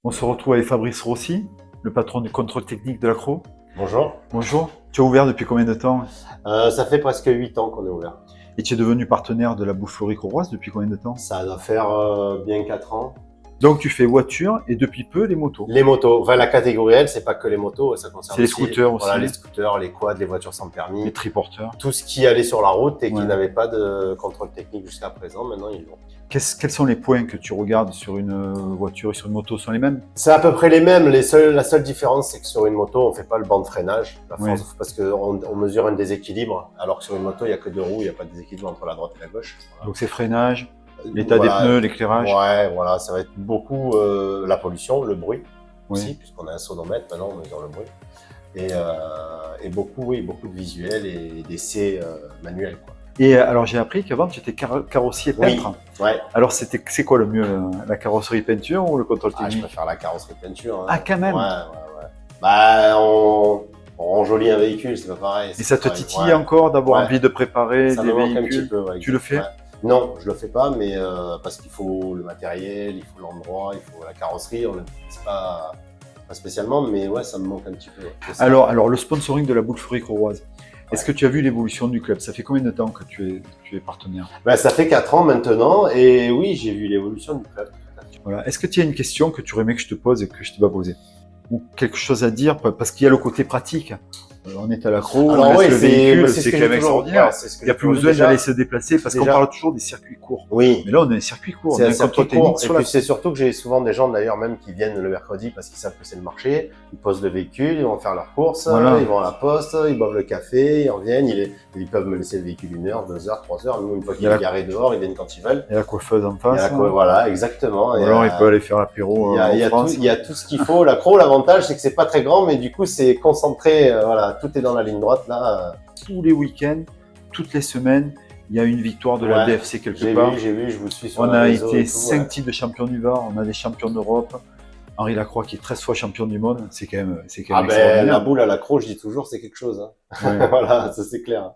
On se retrouve avec Fabrice Rossi, le patron du contrôle technique de l'Accro. Bonjour. Bonjour. Tu as ouvert depuis combien de temps? Ça fait presque 8 ans qu'on est ouvert. Et tu es devenu partenaire de la boufferie Croroise depuis combien de temps? Ça doit faire bien 4 ans. Donc tu fais voiture et depuis peu les motos. Les motos, enfin la catégorie L, c'est pas que les motos, ça concerne C'est les aussi, scooters aussi. Voilà, les scooters, les quads, les voitures sans permis, Les triporteurs. tout ce qui allait sur la route et qui Ouais. n'avait pas de contrôle technique jusqu'à présent, maintenant ils l'ont. Quels sont les points que tu regardes sur une voiture et sur une moto? Sont les mêmes? C'est à peu près les mêmes. La seule différence, c'est que sur une moto, on fait pas le banc de freinage, Ouais. parce qu'on mesure un déséquilibre, alors que sur une moto, il y a que 2 roues, il n'y a pas de déséquilibre entre la droite et la gauche. Voilà. Donc c'est freinage, l'état Voilà. des pneus, l'éclairage. Ouais, voilà, ça va être beaucoup la pollution, le bruit aussi, Ouais. puisqu'on a un sonomètre maintenant, on mesure le bruit, et beaucoup, oui, beaucoup de visuels et d'essais manuels, quoi. Et alors j'ai appris qu'avant tu étais carrossier peintre. Oui, ouais. Alors c'est quoi le mieux, la carrosserie peinture ou le contrôle Ah, je technique? préfère la carrosserie peinture. Hein. Ah, quand même. Ouais. Bah, on enjolit un véhicule, c'est pas pareil. Et ça te pareil. titille encore d'avoir Ouais. envie de préparer Ça des me manque un véhicules? petit peu. Ouais, Tu le fais? ouais. Non, je le fais pas, mais parce qu'il faut le matériel, il faut l'endroit, il faut la carrosserie. On l'utilise pas spécialement, mais ouais, ça me manque un petit peu. Ouais. Alors, le sponsoring de la boufferie Croroise, est-ce que tu as vu l'évolution du club? Ça fait combien de temps que tu es partenaire? Ben, ça fait 4 ans maintenant, et oui, j'ai vu l'évolution du club. Voilà. Est-ce que tu as une question que tu aurais aimé que je te pose et que je t'ai pas posée? Ou quelque chose à dire? Parce qu'il y a le côté pratique. On est à l'Accro, on laisse le véhicule, c'est quand même extraordinaire. Il n'y a plus besoin d'aller se déplacer parce qu'on parle toujours des circuits courts. Oui. Mais là, on a un circuit court. C'est On a un un circuit contrôle technique court. Et sur la puis c'est surtout que j'ai souvent des gens d'ailleurs même qui viennent le mercredi parce qu'ils savent que c'est le marché. Ils posent le véhicule, ils vont faire leurs courses, Voilà. Ils vont à la poste, ils boivent le café, ils reviennent, ils peuvent me laisser le véhicule 1 heure, 2 heures, 3 heures. Nous, une fois qu'il est garé dehors, ils viennent quand ils veulent. Il y a la coiffeuse en Il y face. a la voilà, exactement. Ou alors, il peut aller faire l'apéro en France. Il y a tout ce qu'il faut. L'Accro, l'avantage, c'est que c'est pas très grand, mais du coup, c'est concentré. Voilà, tout est dans la ligne droite là. Tous les week-ends, toutes les semaines, il y a une victoire de la DFC quelque part. J'ai vu, je vous suis sur On la a réseau été et tout, 5 titres de champion du Var, on a des champions d'Europe. Henri Lacroix qui est 13 fois champion du monde, c'est quand même Ah ben, extraordinaire. la boule à l'Accro, je dis toujours, c'est quelque chose. Hein. Ouais. Voilà, ça c'est clair.